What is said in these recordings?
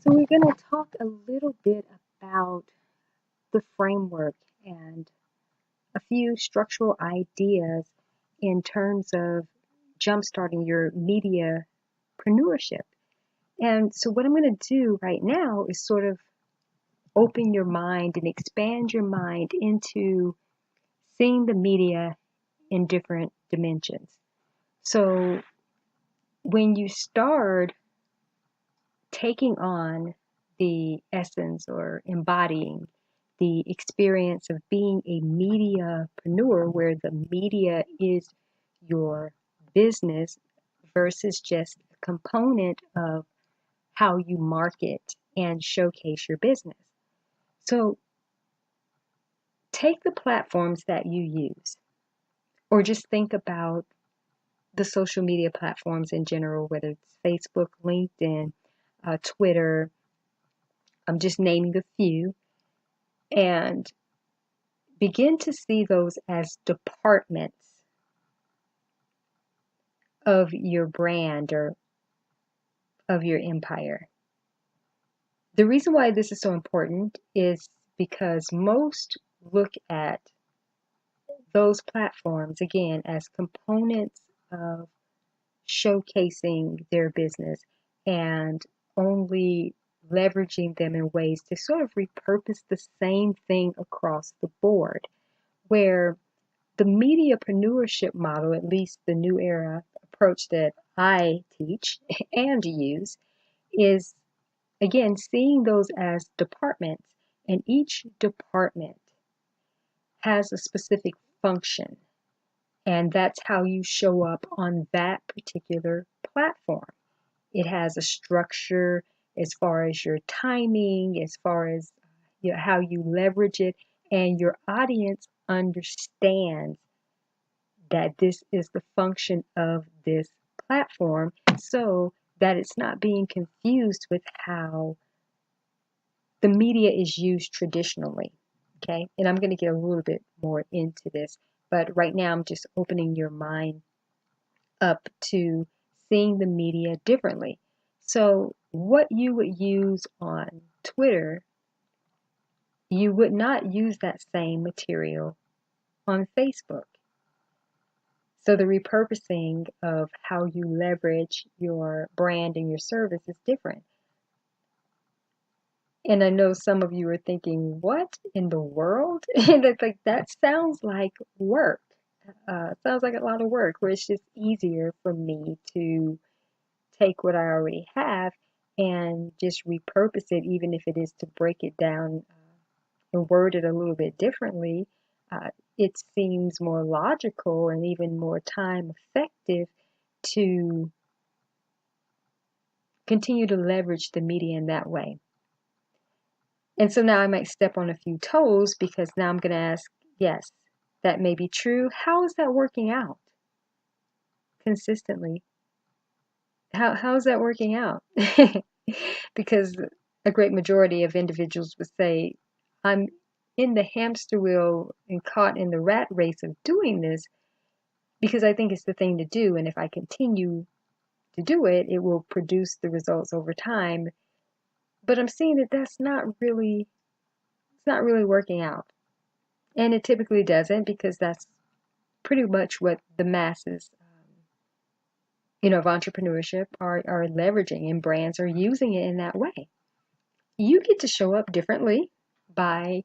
So we're going to talk a little bit about the framework and a few structural ideas in terms of jumpstarting your mediapreneurship. And so what I'm going to do right now is sort of open your mind and expand your mind into seeing the media in different dimensions. So when you start taking on the essence or embodying the experience of being a mediapreneur, where the media is your business versus just a component of how you market and showcase your business. So take the platforms that you use, or just think about the social media platforms in general, whether it's Facebook, LinkedIn, Twitter. I'm just naming a few, and begin to see those as departments of your brand or of your empire. The reason why this is so important is because most look at those platforms, again, as components of showcasing their business and only leveraging them in ways to sort of repurpose the same thing across the board, where the mediapreneurship model, at least the new era approach that I teach and use, is again seeing those as departments, and each department has a specific function, and that's how you show up on that particular platform. It has a structure as far as your timing, as far as how you leverage it, and your audience understands that this is the function of this platform, so that it's not being confused with how the media is used traditionally. Okay, and I'm going to get a little bit more into this, but right now I'm just opening your mind up to seeing the media differently. So what you would use on Twitter, you would not use that same material on Facebook. So the repurposing of how you leverage your brand and your service is different. And I know some of you are thinking, what in the world? And it's like, that sounds like work. Sounds like a lot of work, where it's just easier for me to take what I already have and just repurpose it, even if it is to break it down and word it a little bit differently. It seems more logical and even more time effective to continue to leverage the media in that way. And so now I might step on a few toes, because now I'm going to ask, yes, that may be true. How is that working out consistently? How is that working out? Because a great majority of individuals would say, I'm in the hamster wheel and caught in the rat race of doing this because I think it's the thing to do. And if I continue to do it, it will produce the results over time. But I'm seeing that it's not really working out. And it typically doesn't, because that's pretty much what the masses of entrepreneurship are leveraging, and brands are using it in that way. You get to show up differently by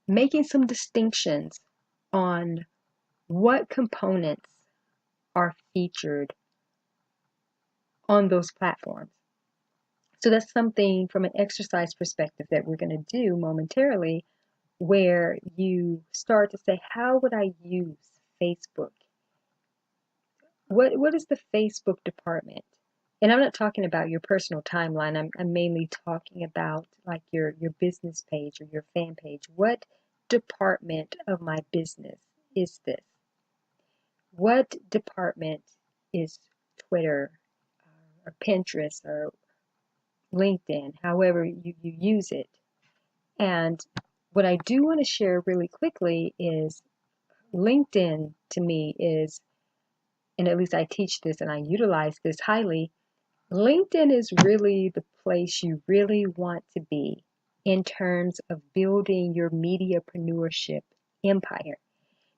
making some distinctions on what components are featured on those platforms. So that's something from an exercise perspective that we're going to do momentarily, where you start to say, how would I use Facebook? What is the Facebook department? And I'm not talking about your personal timeline. I'm mainly talking about like your business page or your fan page. What department of my business is this? What department is Twitter or Pinterest or LinkedIn, however you use it? And what I do want to share really quickly is LinkedIn to me is, and at least I teach this and I utilize this highly, LinkedIn is really the place you really want to be in terms of building your mediapreneurship empire,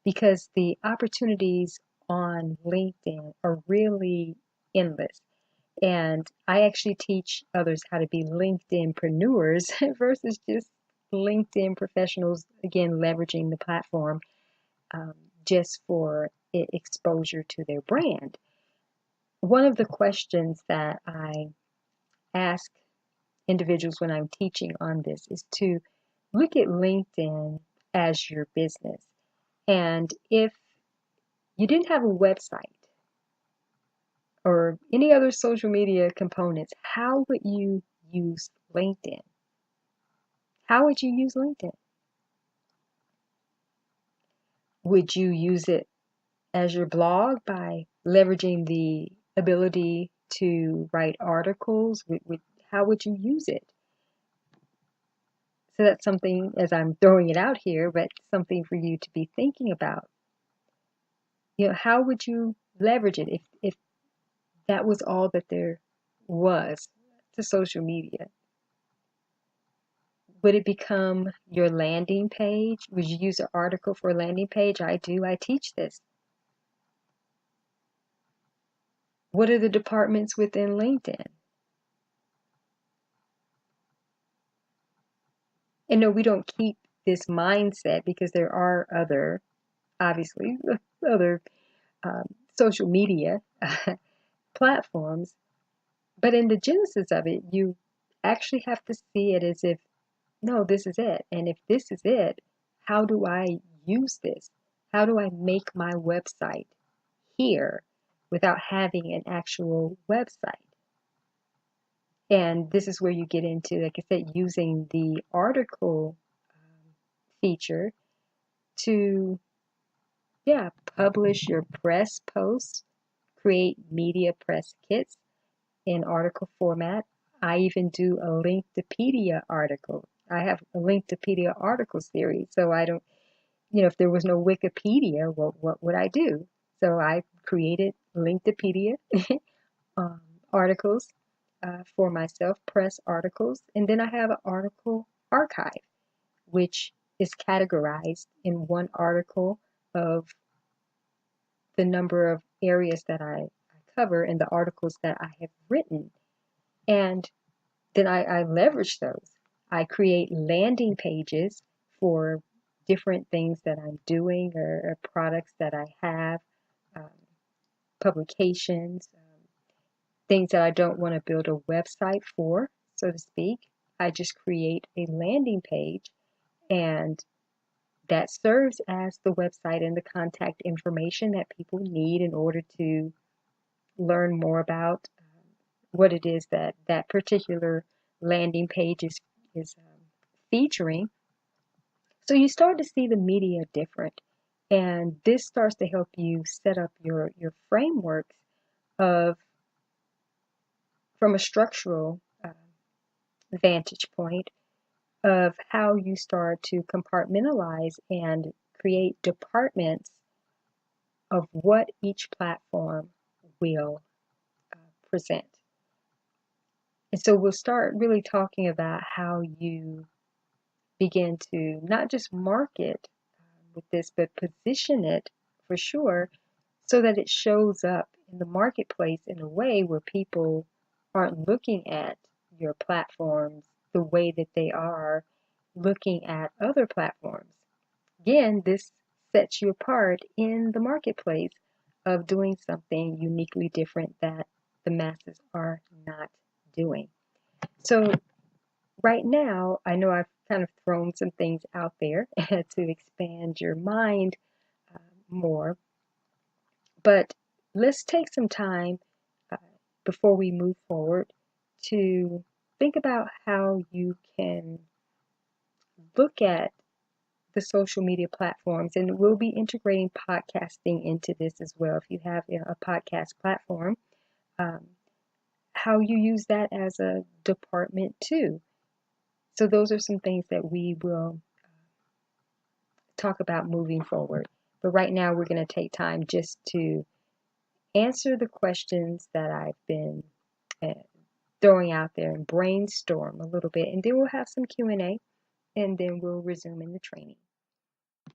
because the opportunities on LinkedIn are really endless. And I actually teach others how to be LinkedInpreneurs versus just LinkedIn professionals, again, leveraging the platform just for exposure to their brand. One of the questions that I ask individuals when I'm teaching on this is to look at LinkedIn as your business. And if you didn't have a website or any other social media components, how would you use LinkedIn? How would you use LinkedIn? Would you use it as your blog by leveraging the ability to write articles? How would you use it? So that's something, as I'm throwing it out here, but something for you to be thinking about. How would you leverage it if that was all that there was to social media? Would it become your landing page? Would you use an article for a landing page? I do. I teach this. What are the departments within LinkedIn? And no, we don't keep this mindset because there are other, obviously, other social media platforms. But in the genesis of it, you actually have to see it as if, no, this is it. And if this is it, how do I use this? How do I make my website here without having an actual website? And this is where you get into, like I said, using the article feature to, publish your press posts, create media press kits in article format. I even do a Linktopedia article. I have a Linktopedia article series, so I don't, if there was no Wikipedia, what would I do? So I created Linktopedia articles for myself, press articles, and then I have an article archive, which is categorized in one article of the number of areas that I cover and the articles that I have written. And then I leverage those. I create landing pages for different things that I'm doing or products that I have, publications, things that I don't want to build a website for, so to speak. I just create a landing page, and that serves as the website and the contact information that people need in order to learn more about what it is that that particular landing page is featuring. So you start to see the media different, and this starts to help you set up your frameworks of, from a structural vantage point, of how you start to compartmentalize and create departments of what each platform will present. And so we'll start really talking about how you begin to not just market with this, but position it for sure so that it shows up in the marketplace in a way where people aren't looking at your platforms the way that they are looking at other platforms. Again, this sets you apart in the marketplace of doing something uniquely different that the masses are not doing. So right now, I know I've kind of thrown some things out there to expand your mind more, but let's take some time before we move forward to think about how you can look at the social media platforms, and we'll be integrating podcasting into this as well. If you have a podcast platform, how you use that as a department too. So those are some things that we will talk about moving forward. But right now we're going to take time just to answer the questions that I've been throwing out there and brainstorm a little bit, and then we'll have some Q&A, and then we'll resume in the training.